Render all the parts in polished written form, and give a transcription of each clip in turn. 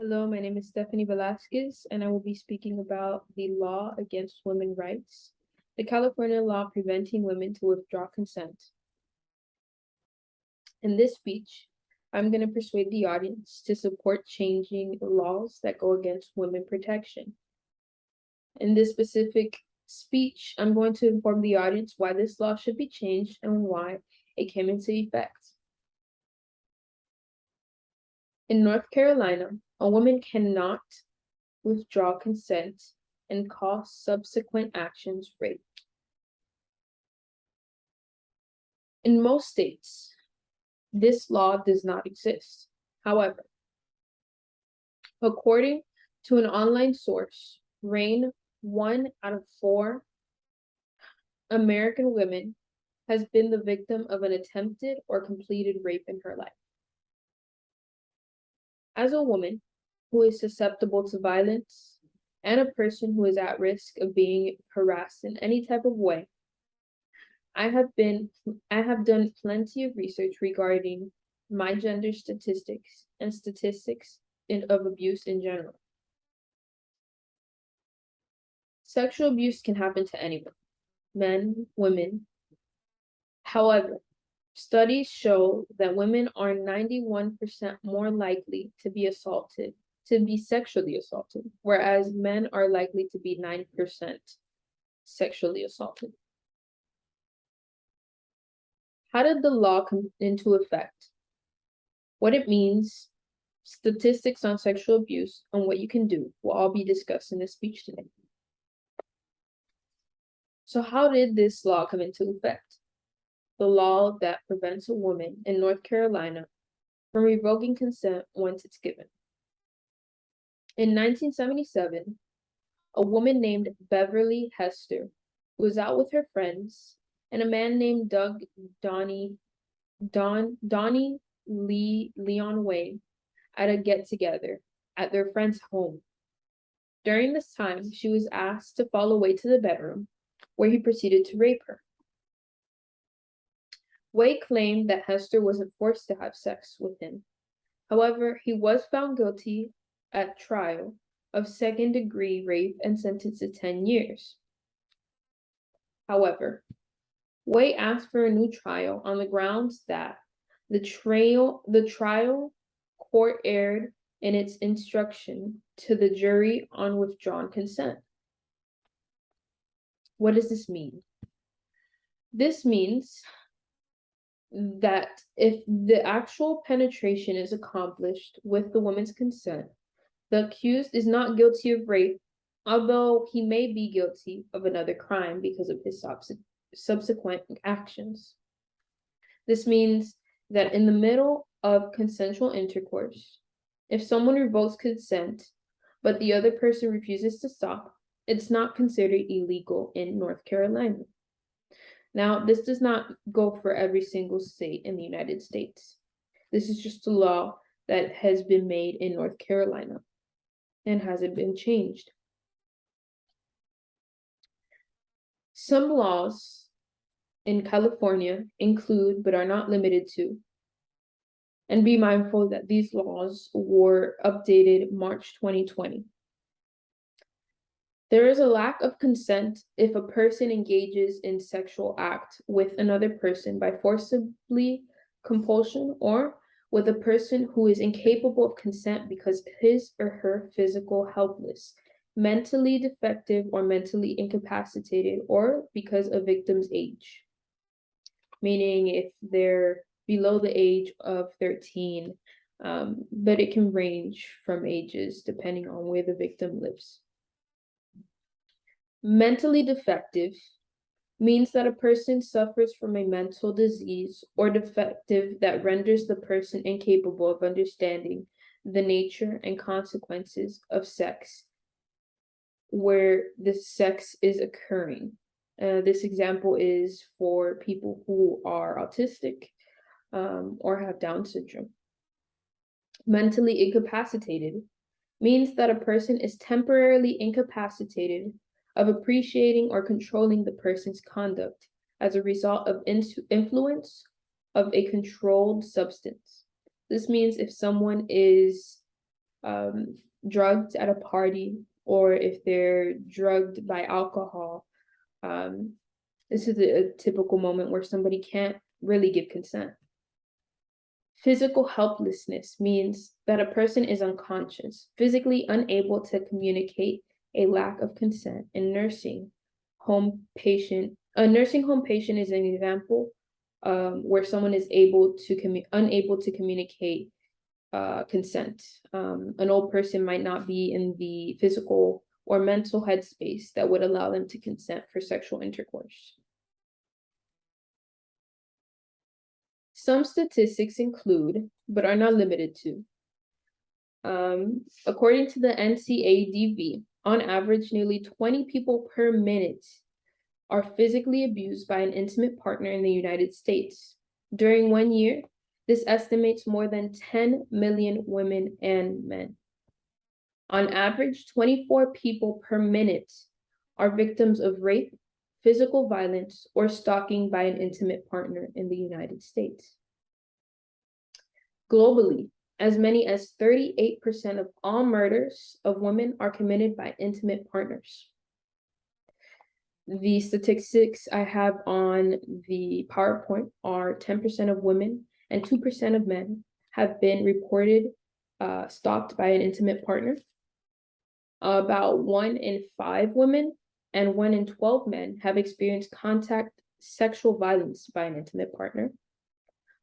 Hello, my name is Stephanie Velasquez, and I will be speaking about the law against women's rights, the California law preventing women to withdraw consent. In this speech, I'm going to persuade the audience to support changing laws that go against women protection. In this specific speech, I'm going to inform the audience why this law should be changed and why it came into effect. In North Carolina, a woman cannot withdraw consent and call subsequent actions rape. In most states, this law does not exist. However, according to an online source, RAINN, 1 out of 4 American women has been the victim of an attempted or completed rape in her life. As a woman who is susceptible to violence and a person who is at risk of being harassed in any type of way, I have done plenty of research regarding my gender statistics and statistics of abuse in general. Sexual abuse can happen to anyone, men, women. However, studies show that women are 91% more likely to be sexually assaulted, whereas men are likely to be 9% sexually assaulted. How did the law come into effect? What it means, statistics on sexual abuse, and what you can do will all be discussed in this speech today. So how did this law come into effect? The law that prevents a woman in North Carolina from revoking consent once it's given. In 1977, a woman named Beverly Hester was out with her friends, and a man named Donnie Leon Way at a get-together at their friend's home. During this time, she was asked to follow Way to the bedroom, where he proceeded to rape her. Way claimed that Hester wasn't forced to have sex with him. However, he was found guilty at trial of second-degree rape and sentenced to 10 years. However, Way asked for a new trial on the grounds that the trial court erred in its instruction to the jury on withdrawn consent. What does this mean? This means that if the actual penetration is accomplished with the woman's consent, the accused is not guilty of rape, although he may be guilty of another crime because of his subsequent actions. This means that in the middle of consensual intercourse, if someone revokes consent, but the other person refuses to stop, it's not considered illegal in North Carolina. Now, this does not go for every single state in the United States. This is just a law that has been made in North Carolina and hasn't been changed. Some laws in California include, but are not limited to, and be mindful that these laws were updated March 2020. There is a lack of consent if a person engages in sexual act with another person by forcibly compulsion or with a person who is incapable of consent because his or her physical helpless, mentally defective, or mentally incapacitated, or because of victim's age. Meaning if they're below the age of 13, but it can range from ages depending on where the victim lives. Mentally defective means that a person suffers from a mental disease or defective that renders the person incapable of understanding the nature and consequences of sex where the sex is occurring. This example is for people who are autistic or have Down syndrome. Mentally incapacitated means that a person is temporarily incapacitated of appreciating or controlling the person's conduct as a result of influence of a controlled substance. This means if someone is drugged at a party, or if they're drugged by alcohol. This is a typical moment where somebody can't really give consent. Physical helplessness means that a person is unconscious, physically unable to communicate a lack of consent. A nursing home patient is an example where someone is unable to communicate consent. An old person might not be in the physical or mental headspace that would allow them to consent for sexual intercourse. Some statistics include, but are not limited to, according to the NCADV, on average, nearly 20 people per minute are physically abused by an intimate partner in the United States. During 1 year, this estimates more than 10 million women and men. On average, 24 people per minute are victims of rape, physical violence, or stalking by an intimate partner in the United States. Globally, as many as 38% of all murders of women are committed by intimate partners. The statistics I have on the PowerPoint are 10% of women and 2% of men have been reported stalked by an intimate partner. About 1 in 5 women and 1 in 12 men have experienced contact sexual violence by an intimate partner.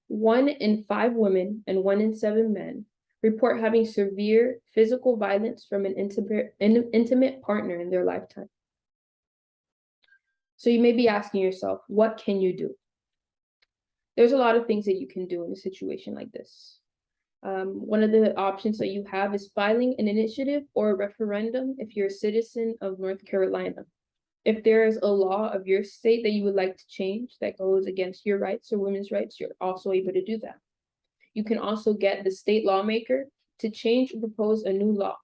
1 in 5 women and 1 in 7 men report having severe physical violence from an intimate partner in their lifetime. So you may be asking yourself, what can you do? There's a lot of things that you can do in a situation like this. One of the options that you have is filing an initiative or a referendum if you're a citizen of North Carolina. If there is a law of your state that you would like to change that goes against your rights or women's rights, you're also able to do that. You can also get the state lawmaker to change or propose a new law.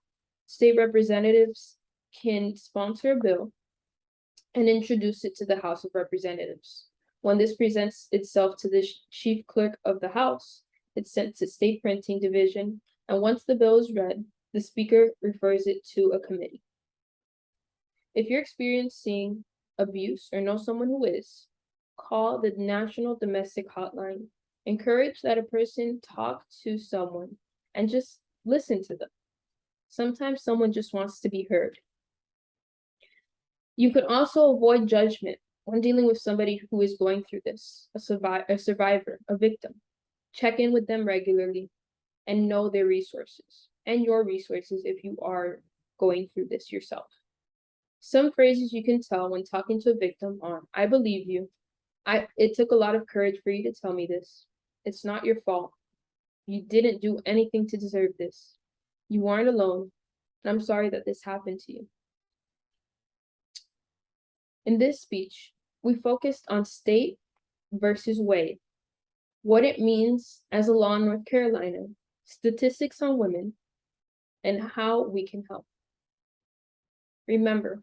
State representatives can sponsor a bill and introduce it to the House of Representatives. When this presents itself to the chief clerk of the House, it's sent to State Printing Division, and once the bill is read, the Speaker refers it to a committee. If you're experiencing abuse or know someone who is, call the National Domestic Hotline. Encourage that a person talk to someone and just listen to them. Sometimes someone just wants to be heard. You can also avoid judgment when dealing with somebody who is going through this, a survivor, a victim. Check in with them regularly and know their resources and your resources if you are going through this yourself. Some phrases you can tell when talking to a victim are, I believe you. It took a lot of courage for you to tell me this. It's not your fault. You didn't do anything to deserve this. You aren't alone. And I'm sorry that this happened to you. In this speech, we focused on state versus way, what it means as a law in North Carolina, statistics on women, and how we can help. Remember,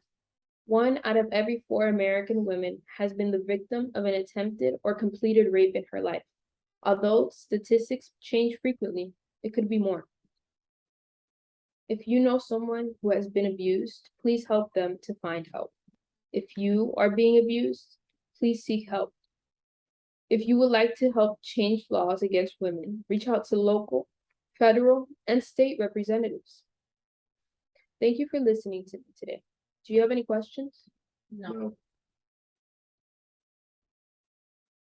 1 out of every 4 American women has been the victim of an attempted or completed rape in her life. Although statistics change frequently, it could be more. If you know someone who has been abused, please help them to find help. If you are being abused, please seek help. If you would like to help change laws against women, reach out to local, federal, and state representatives. Thank you for listening to me today. Do you have any questions? No.